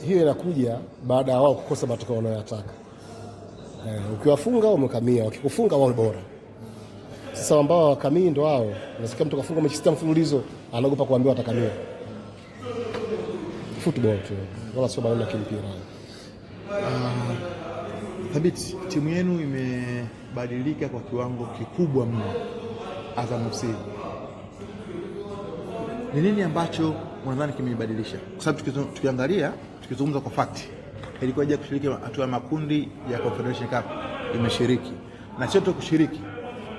hiyo inakuja baada ya wao kukosa matokeo wanayotaka. Ukiwafunga umekamia, wakikufunga wao bora. Sasa ambao wakamii ndo wao. Unasikia mtu kafunga mechi 6 mfululizo anaogopa kuambiwa atakamia. Football tu. Wala sio bado kimpira. Thabiti, timu yenu imebadilika kwa kiwango kikubwa mno. Azam FC. Ni nini ambacho unadhani kimeibadilisha? Kwa sababu tukizungumza kwa fact, ilikuwa je kushiriki hatua ya makundi ya Confederation Cup, imeshiriki. Na sio tu kushiriki,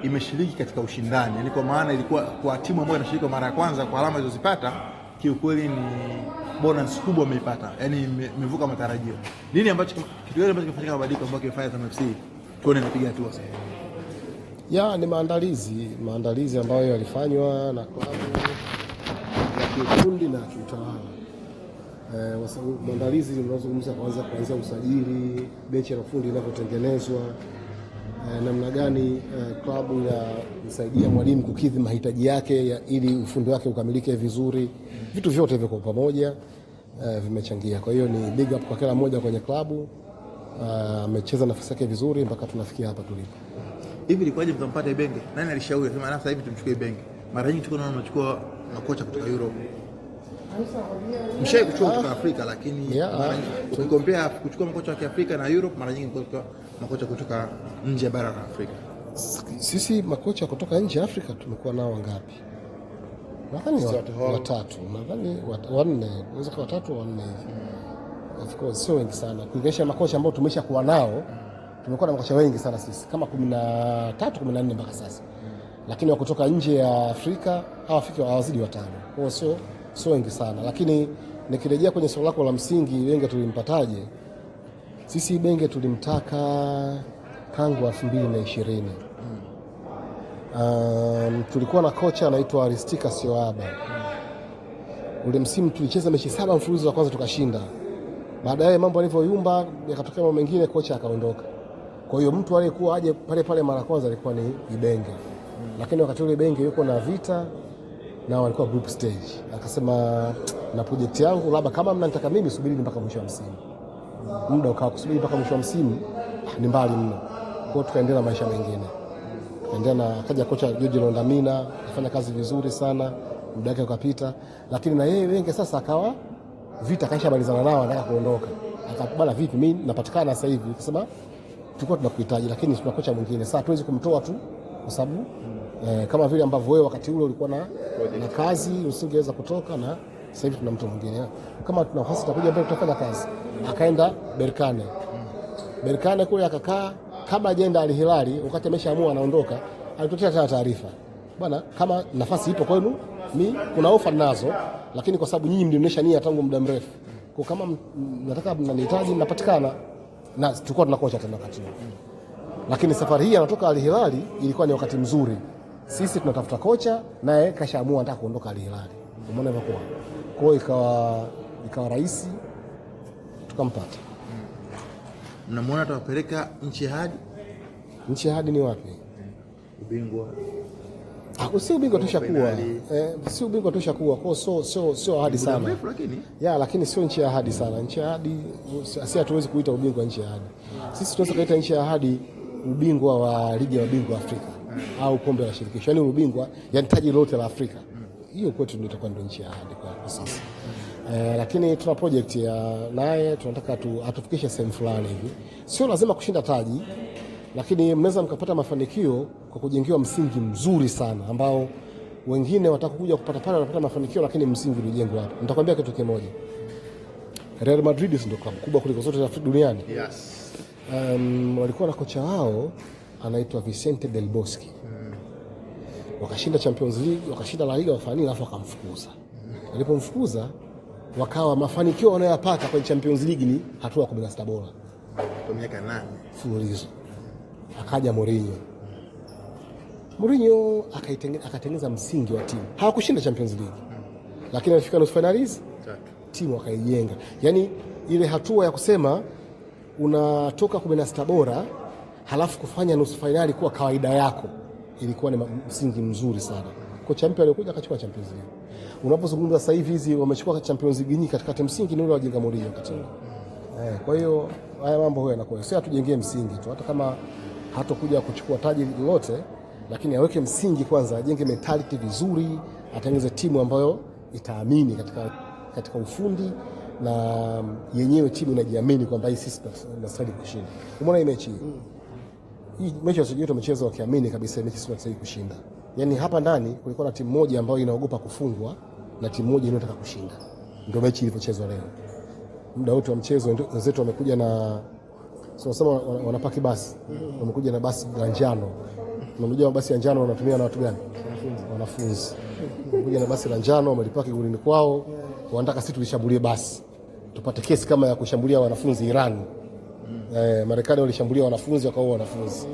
imeshiriki katika ushindani. Yaani kwa maana ilikuwa kwa timu ambayo inashiriki mara ya kwanza kwa alama zilizopata, kiukweli ni bonus kubwa umeipata. Yaani imevuka matarajio. Nini ambacho kitu gani ambacho kimefanyika mabadiliko ambayo kimefanya Azam FC tuone inapiga hatua sasa? Ni maandalizi ambayo yalifanywa na klabu ya kiufundi na kiutawala. Maandalizi tunazungumza kuanzia usajili, benchi ya ufundi inavyotengenezwa, namna gani klabu inasaidia mwalimu kukidhi mahitaji yake ili ufundi wake ukamilike vizuri. Vitu vyote viko pamoja, vimechangia. Kwa hiyo ni big up kwa kila mmoja kwenye klabu, amecheza nafasi yake vizuri mpaka tunafikia hapa tulipo. Hivi ilikuwaje mkampata Ibenge? Nani alishauri sema sasa hivi tumchukue Ibenge? Mara nyingi tuko naona tunachukua makocha kutoka Europe. Mshawahi kuchukua kutoka Afrika, lakini ukikompea kuchukua makocha wa Kiafrika na Europe, mara nyingi makocha kutoka nje ya bara la Afrika. Sisi makocha kutoka nje ya Afrika tumekuwa nao ngapi? Nadhani watatu, nadhani wanne, unaweza kuwa watatu au wanne hivi. Of course sio wengi sana. Kuingesha makocha ambao tumeshakuwa nao, tumekuwa na makocha wengi sana sisi, kama 13 14 mpaka sasa. Lakini wa kutoka nje ya Afrika hawazidi 5. Kwa hiyo sio wengi sana, lakini nikirejea kwenye swali lako la msingi, Ibenge tulimpataje? Sisi Ibenge tulimtaka tangu 2020. Tulikuwa na kocha anaitwa Aristika Sioaba. Ule msimu tulicheza mechi 7 mfululizo za kwanza tukashinda. Baadaye mambo yalivyoyumba, yakatokea mambo mengine, kocha akaondoka. Kwa hiyo mtu aliyekuwa aje pale mara kwanza alikuwa ni Ibenge. Lakini wakati ule Ibenge yuko na Vita na walikuwa group stage. Akasema na project yangu, labda kama mnanitaka mimi, subiri mpaka mwisho wa msimu. Muda ukawa kusubiri mpaka mwisho wa msimu ni mbali mno. Kwa hiyo tukaendelea na maisha mengine. Tukaendelea, akaja kocha George Londamina, akafanya kazi vizuri sana, muda wake ukapita. Lakini na yeye Ibenge sasa akawa Vita kaisha malizana nao, anataka kuondoka. Akabana, vipi mimi napatikana sasa hivi? Akasema tulikuwa tunakuhitaji, lakini tuna kocha mwingine. Sasa tuwezi kumtoa tu kwa sababu kama vile ambavyo wewe wakati ule ulikuwa na kazi usingeweza kutoka, na sasa hivi tuna mtu mwingine. Kama tuna nafasi tutakuja mbele tutafanya kazi. Akaenda Berkane kule akakaa, kabla ajenda Al Hilali, wakati ameshaamua anaondoka, alitotea taarifa. Bwana, kama nafasi ipo kwenu, mimi kuna ofa nazo, lakini kwa sababu nyinyi mlionyesha nia tangu muda mrefu, kwa kama nataka mnanihitaji mnapatikana, na tulikuwa tunakocha tena wakati huo. Lakini safari hii anatoka Al Hilali, ilikuwa ni wakati mzuri. Sisi tunatafuta kocha, naye kashaamua anataka kuondoka Al Hilali. Umeona hivyo kwa. Kwa hiyo ikawa rahisi tukampata. Mnamuona atawapeleka nchi hadi? Nchi hadi ni wapi? Ubingwa. Si ubingwa tushakuwa. Si ubingwa tushakuwa. Kwa sio ahadi sana. Lakini sio nchi ya ahadi sana. Nchi ya ahadi si hatuwezi kuita ubingwa nchi ya ahadi. Sisi tunaweza kuita nchi ya ahadi ubingwa wa ligi ya mabingwa Afrika au kombe la shirikisho. Yaani ubingwa, yani taji lote la Afrika. Hiyo kwetu ndio itakuwa ndio nchi ya ahadi kwa sisi. Lakini tuna project ya naye, tunataka atufikishe sehemu fulani hivi. Sio lazima kushinda taji, lakini mnaweza mkapata mafanikio kwa kujengewa msingi mzuri sana ambao wengine watakuja kupata pale wanapata mafanikio, lakini msingi ulijengwa hapo. Nitakwambia kitu kimoja. Real Madrid ndio klabu kubwa kuliko zote duniani. Yes. Walikuwa na kocha wao anaitwa Vicente Del Bosque. Wakashinda Champions League, wakashinda La Liga, wafani, alafu wakamfukuza. Walipomfukuza, wakawa mafanikio wanayopata kwenye Champions League ni hatua 16 bora. Kwa miaka 8 mfululizo. Akaja Mourinho akatengeneza msingi wa timu. Hawakushinda Champions League. Lakini alifika nusu finals, timu akaijenga. Yaani ile hatua ya kusema unatoka 16 bora halafu kufanya nusu finali kuwa kawaida yako ilikuwa ni msingi mzuri sana. Kocha mpya aliyekuja akachukua Champions League. Unapozungumza sasa hivi hizi wamechukua Champions League nyingi katikati, msingi ni ule wa jenga Mourinho wakati. Kwa hiyo haya mambo huwa yanakuwa. Sisi hatujengee msingi tu, hata kama hatakuja kuchukua taji lolote, lakini aweke msingi kwanza, ajenge mentality vizuri, atengeneze timu ambayo itaamini katika ufundi na yenyewe timu inajiamini kwamba hii sisi tunastahili kushinda. Umeona hii mechi hii mechi ya Sojoto tumecheza wakiamini kabisa mechi sisi tunastahili kushinda. Yaani hapa ndani kulikuwa na timu moja ambayo inaogopa kufungwa na timu moja inayotaka kushinda. Ndio mechi ilivyochezwa leo. Muda wote wa mchezo wenzetu wamekuja na tunasema wanapaki basi. Wamekuja na basi la njano. Unajua mabasi ya njano wanatumia na watu gani? Wanafunzi. Wamekuja na basi la njano wamelipaki golini kwao. Wanataka sisi tulishambulie basi. Tupate kesi kama ya kushambulia wanafunzi Iran. Marekani walishambulia wanafunzi wakaua wanafunzi.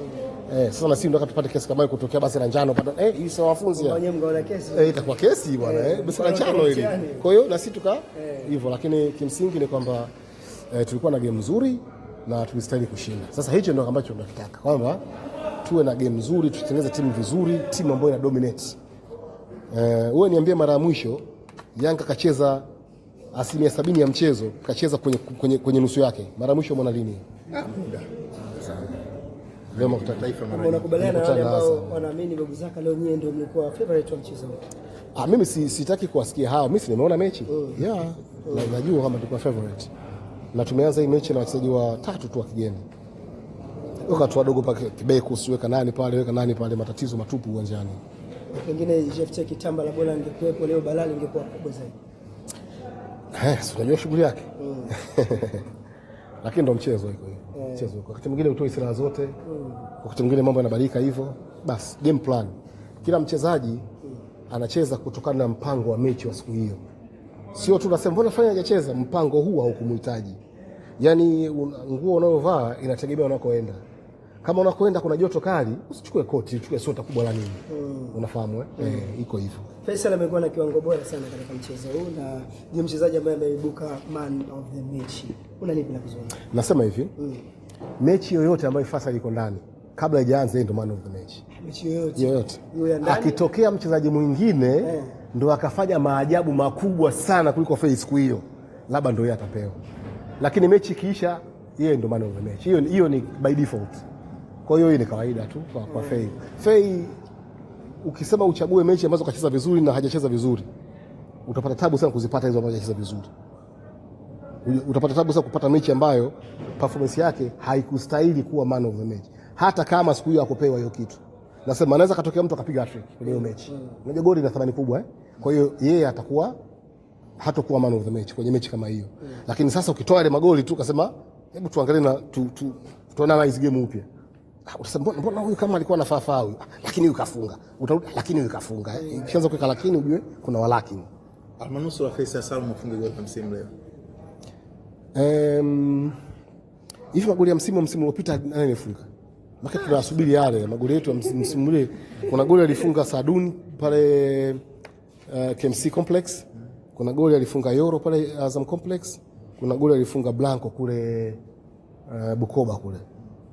Sasa na sisi tunataka tupate kesi kama kutokea basi la njano pata hii sio wanafunzi ya. Wenyewe mgaona kesi. Itakuwa kesi bwana basi la njano hili. Kwa hiyo na sisi tuka hivyo, lakini kimsingi ni kwamba tulikuwa na game nzuri na tulistahili kushinda. Sasa hicho ndio ambacho tunakitaka. Kwamba tuwe na game nzuri, tutengeneze timu vizuri, timu ambayo ina dominate. Wewe niambie mara ya mwisho Yanga kacheza 70% ya mchezo kacheza kwenye nusu yake. Mara mwisho umeona lini? Muda. Leo mkutano taifa mara. Unakubaliana na wale ambao wanaamini Babu Zaka leo nyie ndio mlikuwa favorite wa mchezo huu? Mimi sitaki kuwasikia hao. Mimi nimeona mechi. Najua kama tulikuwa favorite. Na tumeanza hii mechi na wachezaji wa 3 tu wa kigeni. Watu wadogo pale Kibeko, siweka nani pale, matatizo matupu uwanjani. Pengine Jeff Kitamba la bola ingekuwepo leo, balali ingekuwa kubwa zaidi. Unajua shughuli yake. Lakini ndo mchezo iko hiyo. Mchezo uko. Wakati mwingine utoe silaha zote. Wakati mwingine mambo yanabadilika hivyo. Basi game plan. Kila mchezaji anacheza kutokana na mpango wa mechi wa siku hiyo. Sio tu nasema mbona fanya hajacheza, mpango huu haukumhitaji. Yaani nguo unayovaa inategemea unakoenda. Kama unakoenda kuna joto kali, usichukue koti, uchukue sweta kubwa la nini. Unafahamu iko hivyo. Faisal amekuwa na kiwango bora sana katika mchezo huu na ndiye mchezaji ambaye ameibuka man of the match. Unanipi na kuzungumza? Nasema hivi. Mechi yoyote ambayo Faisal iko ndani kabla haijaanza yeye ndo man of the match. Mechi yoyote. Akitokea mchezaji mwingine ndo akafanya maajabu makubwa sana kuliko Faisal siku hiyo, labda ndo yeye atapewa. Lakini mechi kiisha yeye ndo man of the match. Hiyo ni by default. Kwa hiyo hii ni kawaida tu kwa Fei. Ukisema uchague mechi ambazo kacheza vizuri na hajacheza vizuri, utapata tabu sana kuzipata hizo ambazo hajacheza vizuri. Utapata tabu sana kupata mechi ambayo performance yake haikustahili kuwa man of the match. Hata kama siku hiyo hakupewa hiyo kitu. Nasema anaweza katokea mtu akapiga hat-trick kwenye hiyo mechi. Unajua goli ina thamani kubwa Kwa hiyo yeye hatakuwa man of the match kwenye mechi kama hiyo. Lakini sasa ukitoa ile magoli tu ukasema hebu tuangalie na tuanalyze game upya. Utasema mbona huyu kama alikuwa anafaa huyu, lakini huyu kafunga. Utarudi lakini huyu kafunga. Ukianza kuweka lakini ujue kuna walakini. Almanusura Faisal Salum afunga goli kwa msimu leo. Hivi magoli ya msimu uliopita nani alifunga? Maki tunasubiri yale magoli yetu ya msimu ule. Kuna goli alifunga Sadun pale KMC Complex. Kuna goli alifunga Yoro pale Azam Complex. Kuna goli alifunga Blanco kule Bukoba kule.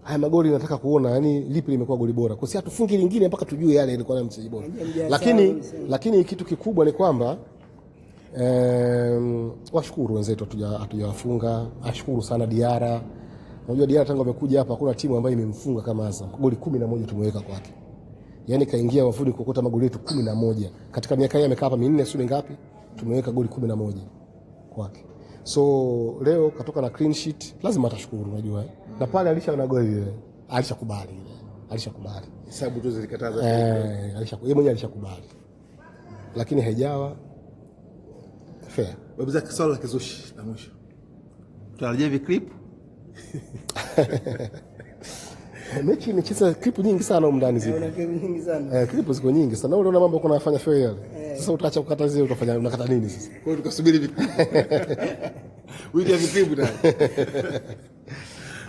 Haya magoli nataka kuona yani lipi limekuwa goli bora. Kwa sababu hatufungi lingine mpaka tujue yale ilikuwa na mchezaji bora. Lakini kitu kikubwa ni kwamba washukuru wenzetu hatujawafunga. Ashukuru sana Diara. Unajua Diara tangu amekuja hapa hakuna timu ambayo imemfunga kama Azam. Goli 11 tumeweka kwake. Yaani kaingia wafuni kuokota magoli yetu 11. Katika miaka hii amekaa hapa minne sio ngapi? Tumeweka goli 11 kwake. So leo katoka na clean sheet, lazima atashukuru unajua Na pale alisha na goli ile. Alishakubali. Hesabu tu zilikataza. Yeye mwenyewe alishakubali. Lakini haijawa fair. Babu Zaka swala la kizushi la mwisho. Tutarajia hivi clip? Mechi imecheza clip nyingi sana huko ndani zipo. Clip ziko nyingi sana. Unaona mambo kuna nafanya fair yale. Sasa utaacha kukata zile unakata nini sasa? Kwa hiyo tukasubiri vipi? Wiki ya clip ndani.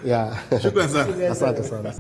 Yeah. Shukrani sana. Asante sana.